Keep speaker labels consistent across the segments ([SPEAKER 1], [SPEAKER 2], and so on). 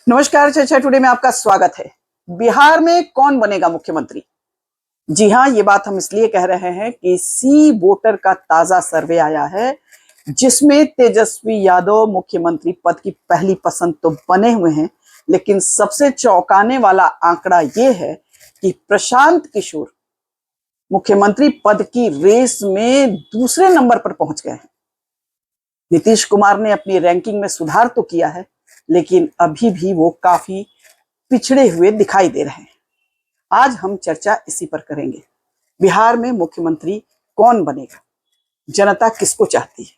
[SPEAKER 1] नमस्कार, चर्चा टुडे में आपका स्वागत है। बिहार में कौन बनेगा मुख्यमंत्री? जी हाँ, ये बात हम इसलिए कह रहे हैं कि सी वोटर का ताजा सर्वे आया है, जिसमें तेजस्वी यादव मुख्यमंत्री पद की पहली पसंद तो बने हुए हैं, लेकिन सबसे चौंकाने वाला आंकड़ा ये है कि प्रशांत किशोर मुख्यमंत्री पद की रेस में दूसरे नंबर पर पहुंच गए हैं। नीतीश कुमार ने अपनी रैंकिंग में सुधार तो किया है, लेकिन अभी भी वो काफी पिछड़े हुए दिखाई दे रहे हैं। आज हम चर्चा इसी पर करेंगे। बिहार में मुख्यमंत्री कौन बनेगा? जनता किसको चाहती है?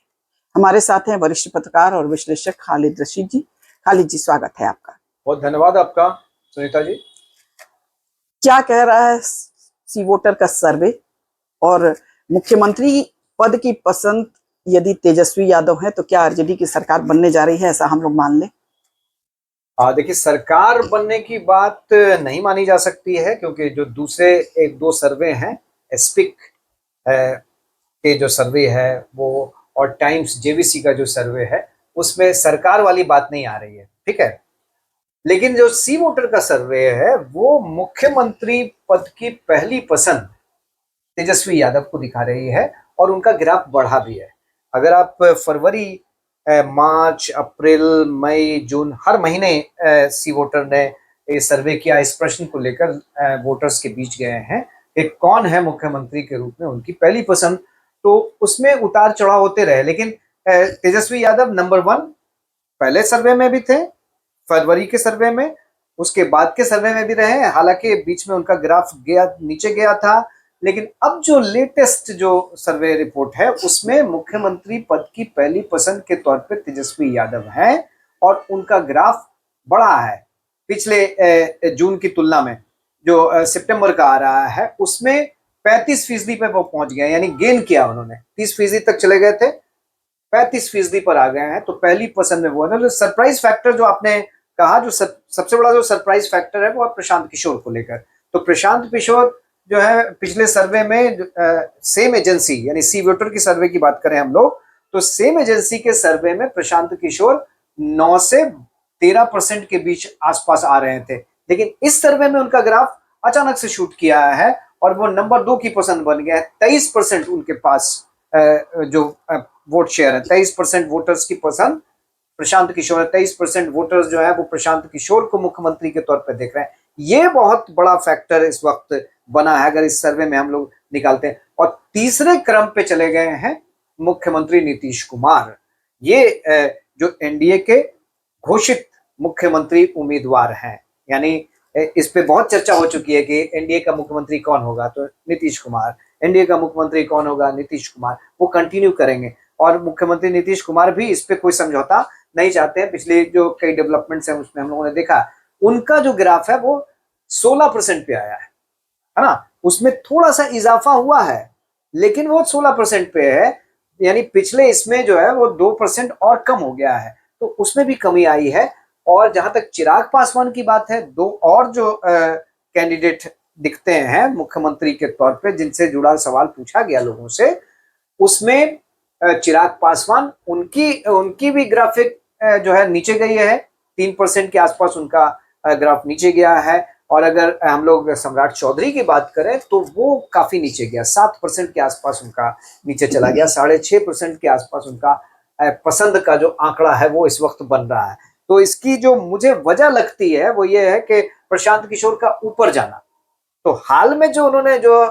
[SPEAKER 1] हमारे साथ हैं वरिष्ठ पत्रकार और विश्लेषक खालिद रशीद जी। खालिद जी, स्वागत है आपका।
[SPEAKER 2] बहुत धन्यवाद आपका सुनीता जी।
[SPEAKER 1] क्या कह रहा है सी वोटर का सर्वे, और मुख्यमंत्री पद की पसंद यदि तेजस्वी यादव है तो क्या आरजेडी की सरकार बनने जा रही है, ऐसा हम लोग मान लें?
[SPEAKER 2] देखिए, सरकार बनने की बात नहीं मानी जा सकती है, क्योंकि जो दूसरे एक दो सर्वे हैं, एस्पिक के जो सर्वे है वो, और टाइम्स जेवीसी का जो सर्वे है, उसमें सरकार वाली बात नहीं आ रही है, ठीक है। लेकिन जो सी वोटर का सर्वे है वो मुख्यमंत्री पद की पहली पसंद तेजस्वी यादव को दिखा रही है, और उनका ग्राफ बढ़ा भी है। अगर आप फरवरी, मार्च, अप्रैल, मई, जून, हर महीने सी वोटर ने ये सर्वे किया, इस प्रश्न को लेकर वोटर्स के बीच गए हैं कि कौन है मुख्यमंत्री के रूप में उनकी पहली पसंद। तो उसमें उतार चढ़ाव होते रहे, लेकिन तेजस्वी यादव नंबर 1 पहले सर्वे में भी थे, फरवरी के सर्वे में, उसके बाद के सर्वे में भी रहे। हालांकि बीच में उनका ग्राफ नीचे गया था, लेकिन अब जो लेटेस्ट जो सर्वे रिपोर्ट है उसमें मुख्यमंत्री पद की पहली पसंद के तौर पे तेजस्वी यादव हैं, और उनका ग्राफ बढ़ा है पिछले जून की तुलना में। जो सितंबर का आ रहा है उसमें 35% पे वो पहुंच गए, यानी गेन किया उन्होंने। 30% तक चले गए थे, 35% पर आ गए हैं, तो पहली पसंद में वो है। तो सरप्राइज फैक्टर जो आपने कहा, जो सबसे बड़ा जो सरप्राइज फैक्टर है वो है प्रशांत किशोर को लेकर। तो प्रशांत किशोर जो है पिछले सर्वे में सेम एजेंसी, यानी सी वोटर की सर्वे की बात करें हम लोग, तो सेम एजेंसी के सर्वे में प्रशांत किशोर 9 से 13% के बीच आसपास आ रहे थे, लेकिन इस सर्वे में उनका ग्राफ अचानक से शूट किया है और वो नंबर 2 की पसंद बन गया है। 23% उनके पास जो वोट शेयर है, 23% वोटर्स की पसंद प्रशांत किशोर है। 23% वोटर्स जो है वो प्रशांत किशोर को मुख्यमंत्री के तौर पर देख रहे हैं। ये बहुत बड़ा फैक्टर इस वक्त बना है अगर इस सर्वे में हम लोग निकालते हैं। और तीसरे क्रम पे चले गए हैं मुख्यमंत्री नीतीश कुमार। ये जो एनडीए के घोषित मुख्यमंत्री उम्मीदवार हैं, यानी इस पे बहुत चर्चा हो चुकी है कि एनडीए का मुख्यमंत्री कौन होगा, तो नीतीश कुमार। एनडीए का मुख्यमंत्री कौन होगा, नीतीश कुमार। वो कंटिन्यू करेंगे, और मुख्यमंत्री नीतीश कुमार भी इस पे कोई समझौता नहीं चाहते हैं। पिछले जो कई डेवलपमेंट्स हैं उसमें हम लोगों ने देखा, उनका जो ग्राफ है वो 16% पे आया है ना। उसमें थोड़ा सा इजाफा हुआ है, लेकिन वो 16% पे है, यानी पिछले इसमें जो है वो 2% और कम हो गया है, तो उसमें भी कमी आई है। और जहां तक चिराग पासवान की बात है, दो और जो कैंडिडेट दिखते हैं मुख्यमंत्री के तौर पे जिनसे जुड़ा सवाल पूछा गया लोगों से, उसमें चिराग पासवान, उनकी भी ग्राफिक जो है नीचे गई है। 3% के आसपास उनका ग्राफ नीचे गया है। और अगर हम लोग सम्राट चौधरी की बात करें तो वो काफी नीचे गया, 7% के आसपास उनका नीचे चला गया। 6.5% के आसपास उनका पसंद का जो आंकड़ा है वो इस वक्त बन रहा है। तो इसकी जो मुझे वजह लगती है वो ये है कि प्रशांत किशोर का ऊपर जाना। तो हाल में जो उन्होंने जो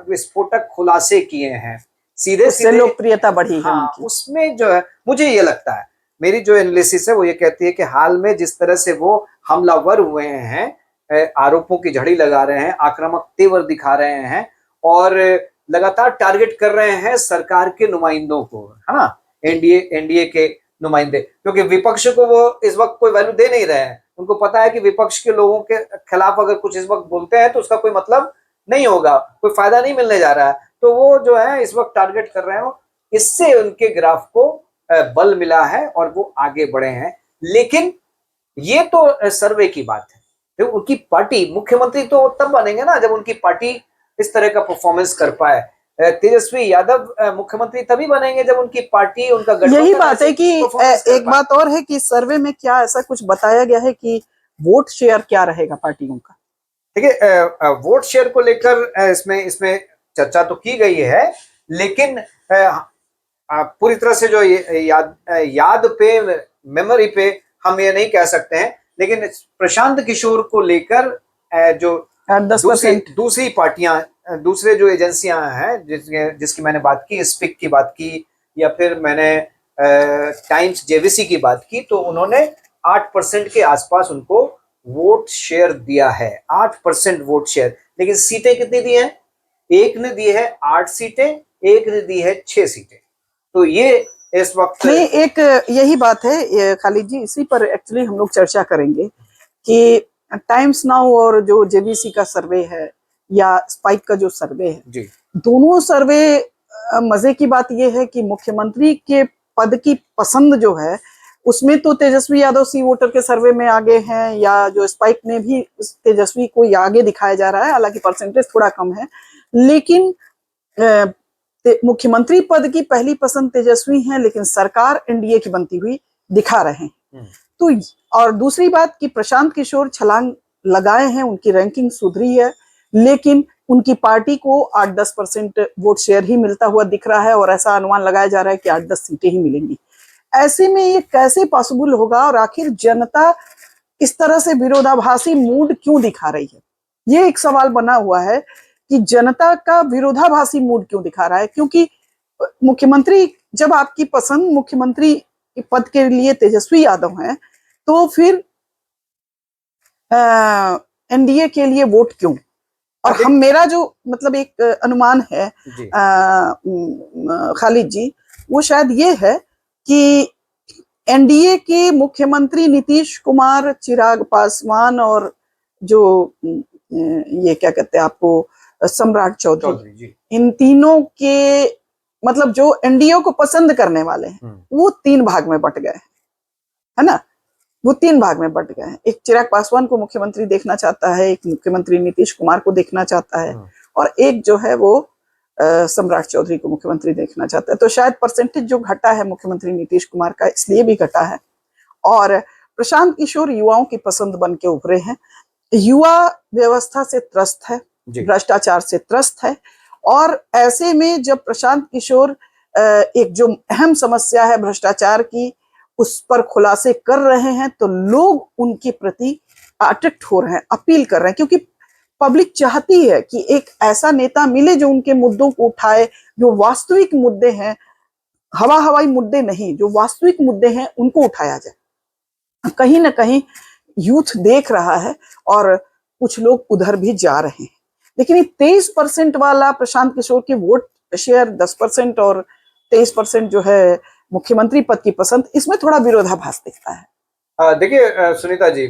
[SPEAKER 2] विस्फोटक खुलासे किए हैं, सीधे सीधे
[SPEAKER 1] लोकप्रियता बढ़ी है उनकी।
[SPEAKER 2] उसमें जो है मुझे ये लगता है, मेरी जो एनालिसिस है वो ये कहती है कि हाल में जिस तरह से वो हमलावर हुए हैं, आरोपों की झड़ी लगा रहे हैं, आक्रामक तेवर दिखा रहे हैं, और लगातार टारगेट कर रहे हैं सरकार के नुमाइंदों को, है ना, एनडीए के नुमाइंदे, क्योंकि विपक्ष को वो इस वक्त कोई वैल्यू दे नहीं रहे हैं। उनको पता है कि विपक्ष के लोगों के खिलाफ अगर कुछ इस वक्त बोलते हैं तो उसका कोई मतलब नहीं होगा, कोई फायदा नहीं मिलने जा रहा है, तो वो जो है इस वक्त टारगेट कर रहे हो। इससे उनके ग्राफ को बल मिला है और वो आगे बढ़े हैं। लेकिन ये तो सर्वे की बात है, तो उनकी पार्टी, मुख्यमंत्री तो तब बनेंगे ना जब उनकी पार्टी इस तरह का परफॉर्मेंस कर पाए। तेजस्वी यादव मुख्यमंत्री तभी बनेंगे जब उनकी पार्टी, उनका
[SPEAKER 1] यही
[SPEAKER 2] गठबंधन
[SPEAKER 1] बात है कि
[SPEAKER 2] परफॉर्मेंस कर
[SPEAKER 1] एक
[SPEAKER 2] पाए।
[SPEAKER 1] बात और है कि सर्वे में क्या ऐसा कुछ बताया गया है कि वोट शेयर क्या रहेगा पार्टियों का?
[SPEAKER 2] देखिए, वोट शेयर को लेकर इसमें इसमें चर्चा तो की गई है, लेकिन पूरी तरह से जो याद पे, मेमोरी पे हम ये नहीं कह सकते हैं। लेकिन प्रशांत किशोर को लेकर जो
[SPEAKER 1] 10%।
[SPEAKER 2] दूसरी पार्टियां, दूसरे जो एजेंसियां हैं जिसकी मैंने बात की, स्पिक की बात की, या फिर मैंने टाइम्स जेवीसी की बात की, तो उन्होंने 8% के आसपास उनको वोट शेयर दिया है। 8% वोट शेयर। लेकिन सीटें कितनी दी हैं? एक ने दी है 8 सीटें, एक ने दी है 6 सीटें। तो ये इस वक्त
[SPEAKER 1] नहीं, एक यही बात है खालिद जी, इसी पर एक्चुअली हम लोग चर्चा करेंगे कि टाइम्स नाउ और जो जेबीसी का सर्वे है या स्पाइक का जो सर्वे है
[SPEAKER 2] जी,
[SPEAKER 1] दोनों सर्वे, मजे की बात यह है कि मुख्यमंत्री के पद की पसंद जो है उसमें तो तेजस्वी यादव सी वोटर के सर्वे में आगे हैं, या जो स्पाइक में भी तेजस्वी को आगे दिखाया जा रहा है, हालांकि परसेंटेज थोड़ा कम है। लेकिन मुख्यमंत्री पद की पहली पसंद तेजस्वी हैं, लेकिन सरकार एनडीए की बनती हुई दिखा रहे हैं। तो और दूसरी बात कि प्रशांत किशोर छलांग लगाए हैं, उनकी रैंकिंग सुधरी है, लेकिन उनकी पार्टी को 8-10% वोट शेयर ही मिलता हुआ दिख रहा है, और ऐसा अनुमान लगाया जा रहा है कि 8-10 सीटें ही मिलेंगी। ऐसे में ये कैसे पॉसिबल होगा, और आखिर जनता इस तरह से विरोधाभासी मूड क्यों दिखा रही है? ये एक सवाल बना हुआ है कि जनता का विरोधाभासी मूड क्यों दिखा रहा है, क्योंकि मुख्यमंत्री, जब आपकी पसंद मुख्यमंत्री पद के लिए तेजस्वी यादव हैं, तो फिर एनडीए के लिए वोट क्यों? और हम, मेरा जो मतलब एक अनुमान है खालिद जी, वो शायद ये है कि एनडीए के मुख्यमंत्री नीतीश कुमार, चिराग पासवान और जो ये क्या कहते हैं आपको, सम्राट चौधरी, इन तीनों के मतलब जो एनडीए को पसंद करने वाले हैं वो 3 भाग में बट गए, है ना? वो 3 भाग में बट गए हैं। एक चिराग पासवान को मुख्यमंत्री देखना चाहता है, एक मुख्यमंत्री नीतीश कुमार को देखना चाहता है, और एक जो है वो सम्राट चौधरी को मुख्यमंत्री देखना चाहता है। तो शायद परसेंटेज जो घटा है मुख्यमंत्री नीतीश कुमार का, इसलिए भी घटा है। और प्रशांत किशोर युवाओं की पसंद बन के उभरे हैं। युवा व्यवस्था से त्रस्त है, भ्रष्टाचार से त्रस्त है, और ऐसे में जब प्रशांत किशोर एक जो अहम समस्या है भ्रष्टाचार की, उस पर खुलासे कर रहे हैं, तो लोग उनके प्रति अट्रैक्ट हो रहे हैं, अपील कर रहे हैं, क्योंकि पब्लिक चाहती है कि एक ऐसा नेता मिले जो उनके मुद्दों को उठाए, जो वास्तविक मुद्दे हैं, हवाई मुद्दे नहीं, जो वास्तविक मुद्दे हैं उनको उठाया जाए। कहीं ना कहीं यूथ देख रहा है, और कुछ लोग उधर भी जा रहे हैं। लेकिन ये 23% वाला प्रशांत किशोर की वोट शेयर, 10% और 23% जो है मुख्यमंत्री पद की पसंद, इसमें थोड़ा विरोधाभास दिखता है।
[SPEAKER 2] देखिए सुनीता जी,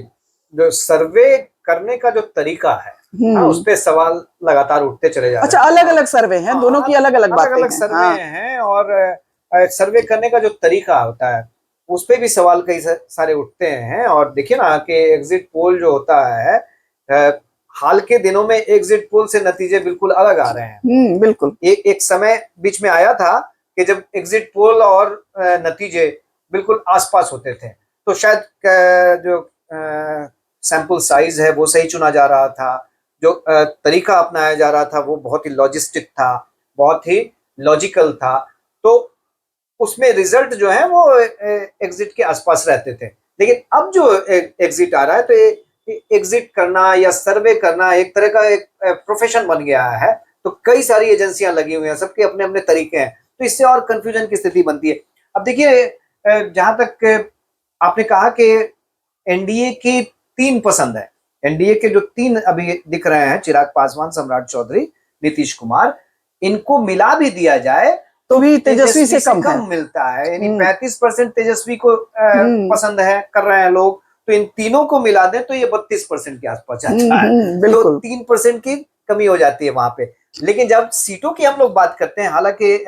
[SPEAKER 2] जो सर्वे करने का जो तरीका है, उस पे सवाल लगातार उठते चले जा रहे हैं।
[SPEAKER 1] अच्छा, अलग अलग सर्वे हैं, दोनों की अलग अलग बातें हैं।
[SPEAKER 2] सर्वे हैं, और सर्वे करने का जो तरीका होता है उस पे भी सवाल कई सारे उठते हैं। और देखिए ना कि एग्जिट पोल जो होता है, हाल के दिनों में एग्जिट पोल से नतीजे बिल्कुल अलग आ रहे हैं।
[SPEAKER 1] बिल्कुल।
[SPEAKER 2] एक समय बीच में आया था कि जब एग्जिट पोल और नतीजे बिल्कुल आसपास होते थे, तो शायद जो सैंपल साइज है वो सही चुना जा रहा था, जो तरीका अपनाया जा रहा था वो बहुत ही लॉजिस्टिक था, बहुत ही लॉजिकल था, तो उसमें रिजल्ट जो है वो एग्जिट के आसपास रहते थे। लेकिन अब जो एग्जिट आ रहा है, तो एग्जिट करना या सर्वे करना एक तरह का एक प्रोफेशन बन गया है। तो कई सारी एजेंसियां लगी हुई हैं, सबके अपने अपने तरीके हैं, तो इससे और कंफ्यूजन की स्थिति बनती है। अब देखिए, जहां तक आपने कहा कि एनडीए की 3 पसंद है, एनडीए के जो 3 अभी दिख रहे हैं, चिराग पासवान, सम्राट चौधरी, नीतीश कुमार, इनको मिला भी दिया जाए
[SPEAKER 1] तो भी तेजस्वी से कम
[SPEAKER 2] मिलता है। यानी 35% तेजस्वी को पसंद है, कर रहे हैं लोग, तो इन तीनों को मिला दें तो ये 32% के आसपास जाता है। तो 3% की कमी हो जाती है वहां पे। लेकिन जब सीटों की हम लोग बात करते हैं, हालांकि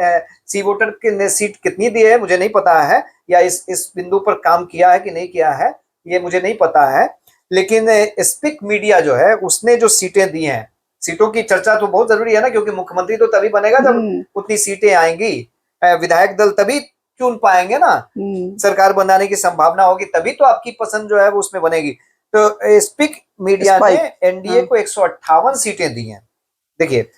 [SPEAKER 2] सी वोटर ने सीट कितनी दी है मुझे नहीं पता है, या इस बिंदु पर काम किया है कि नहीं किया है ये मुझे नहीं पता है, लेकिन स्पिक मीडिया जो है उसने जो सीटें दी हैं सीटों की चर्चा तो बहुत जरूरी है ना, क्योंकि मुख्यमंत्री तो तभी बनेगा जब उतनी सीटें आएंगी, विधायक दल तभी चुन पाएंगे ना, सरकार बनाने की संभावना होगी, तभी तो आपकी पसंद जो है वो उसमें बनेगी। तो स्पीक मीडिया ने एनडीए को 158 सीटें दी हैं। देखिए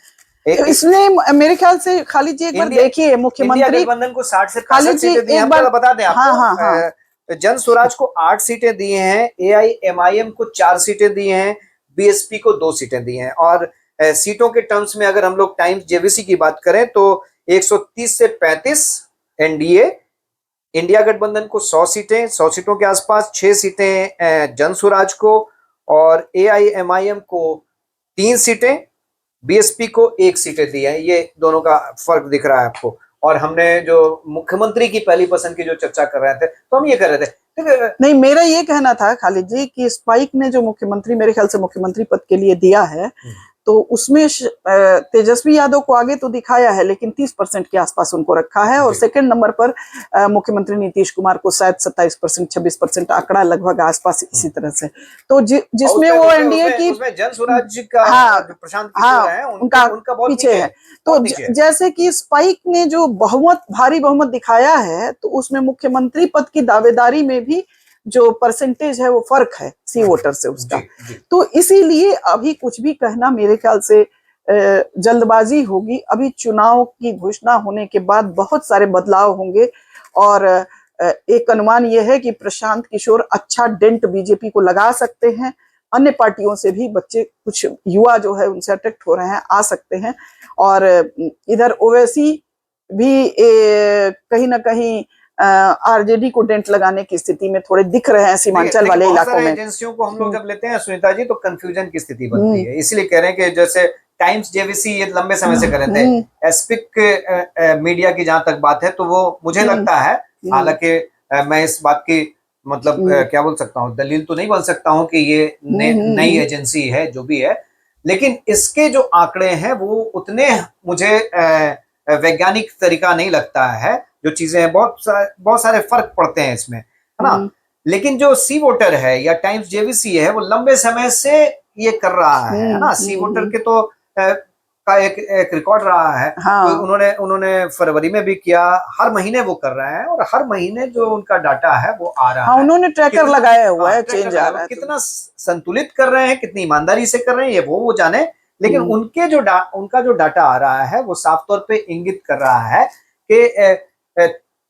[SPEAKER 1] इसमें मेरे ख्याल से खालिद जी एक बार देखिए, मुख्यमंत्री
[SPEAKER 2] गठबंधन को 60 से 65 सीटें दी हैं। हम बता दें आपको, जन स्वराज को 8 सीटें दी हैं, एआईएमआईएम को 4 सीटें दी हैं, बीएसपी को 2 सीटें दी हैं। और सीटों के टर्म्स में अगर हम लोग टाइम्स जेवीसी की बात करें तो 130 से 35 एनडीए, इंडिया गठबंधन को 100 सीटें, 100 सीटों के आसपास, 6 सीटें जन स्वराज को, और एआईएमआईएम को 3 सीटें, बीएसपी को 1 सीटें दी है। ये दोनों का फर्क दिख रहा है आपको। और हमने जो मुख्यमंत्री की पहली पसंद की जो चर्चा कर रहे थे, तो हम ये कर रहे थे
[SPEAKER 1] नहीं, मेरा ये कहना था खालिद जी कि स्पाइक ने जो मुख्यमंत्री मेरे ख्याल से मुख्यमंत्री पद के लिए दिया है, तो उसमें तेजस्वी यादव को आगे तो दिखाया है, लेकिन 30% के आसपास उनको रखा है। और सेकंड नंबर पर मुख्यमंत्री नीतीश कुमार को शायद 27%, 26% आंकड़ा लगभग आसपास इसी तरह से। तो जिसमें वो एनडीए की
[SPEAKER 2] जन स्वराज का प्रशांत किशोर है, उनका बहुत
[SPEAKER 1] पीछे है। तो जैसे कि स्पाइक ने जो भारी बहुमत दिखाया है, तो उसमें मुख्यमंत्री पद की दावेदारी में भी जो परसेंटेज है वो फर्क है सी वोटर से उसका। तो इसीलिए अभी कुछ भी कहना मेरे ख्याल से जल्दबाजी होगी। अभी चुनाव की घोषणा होने के बाद बहुत सारे बदलाव होंगे, और एक अनुमान यह है कि प्रशांत किशोर अच्छा डेंट बीजेपी को लगा सकते हैं। अन्य पार्टियों से भी बच्चे, कुछ युवा जो है उनसे अट्रैक्ट हो रहे हैं, आ सकते हैं। और इधर ओवैसी भी कहीं ना कहीं आरजेडी को डेंट लगाने की स्थिति में थोड़े दिख रहे हैं सीमांचल वाले इलाकों में।
[SPEAKER 2] एजेंसियों को हम लोग जब लेते हैं सुनीता जी, तो कंफ्यूजन की स्थिति बनती है। इसलिए कह रहे हैं कि जैसे टाइम्स जेवीसी ये लंबे समय से कर रहे थे, एस्पिक मीडिया की जहां तक बात है, तो वो मुझे लगता है, हालांकि मैं इस बात की मतलब क्या बोल सकता हूँ, दलील तो नहीं बोल सकता हूँ कि ये नई एजेंसी है जो भी है, लेकिन इसके जो आंकड़े हैं वो उतने मुझे वैज्ञानिक तरीका नहीं लगता है। जो चीजें हैं, बहुत सारे फर्क पड़ते हैं इसमें, है ना। लेकिन जो सी वोटर है या टाइम्स जेवीसी है, वो लंबे समय से ये कर रहा है ना। सी वोटर के तो का एक रिकॉर्ड रहा है। तो उन्होंने फरवरी में भी किया, हर महीने वो कर रहे हैं, और हर महीने जो उनका डाटा है वो आ रहा है।
[SPEAKER 1] उन्होंने ट्रैकर लगाया हुआ है, चेंज आ रहा है।
[SPEAKER 2] कितना संतुलित कर रहे हैं, कितनी ईमानदारी से कर रहे हैं, ये वो जाने। लेकिन उनका जो डाटा आ रहा है वो साफ तौर पे इंगित कर रहा है कि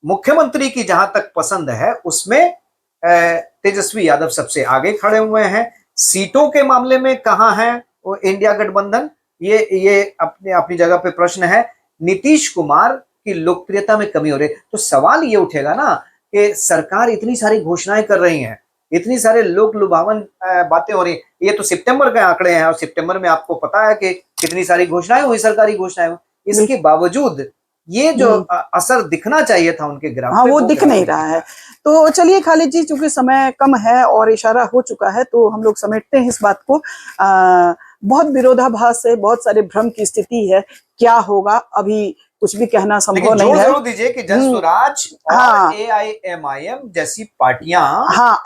[SPEAKER 2] मुख्यमंत्री की जहां तक पसंद है उसमें तेजस्वी यादव सबसे आगे खड़े हुए हैं। सीटों के मामले में कहां है वो इंडिया गठबंधन, ये अपनी जगह पे प्रश्न है। नीतीश कुमार की लोकप्रियता में कमी हो रही है। तो सवाल ये उठेगा ना कि सरकार इतनी सारी घोषणाएं कर रही है, इतनी सारे लोक लुभावन बातें हो रही है। ये तो सितंबर के आंकड़े हैं, और सितंबर में आपको पता है कि कितनी सारी घोषणाएं हुई, सरकारी घोषणाएं हुई। इसके बावजूद ये जो असर दिखना चाहिए था उनके ग्राफ,
[SPEAKER 1] वो दिख नहीं रहा है। तो चलिए खालिद जी, चूंकि समय कम है और इशारा हो चुका है, तो हम लोग समेटते हैं इस बात को। बहुत विरोधाभास है, बहुत सारे भ्रम की स्थिति है। क्या होगा अभी कुछ भी कहना संभव नहीं है।
[SPEAKER 2] जरूर दीजिए कि जन स्वराज और एआईएमआईएम जैसी पार्टियां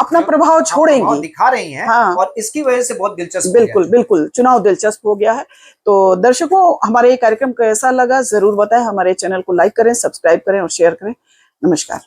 [SPEAKER 1] अपना प्रभाव छोड़ेंगी,
[SPEAKER 2] दिखा रही हैं, और इसकी वजह से बहुत दिलचस्प,
[SPEAKER 1] बिल्कुल चुनाव दिलचस्प हो गया है। तो दर्शकों, हमारे ये कार्यक्रम कैसा लगा जरूर बताएं। हमारे चैनल को लाइक करें, सब्सक्राइब करें और शेयर करें। नमस्कार।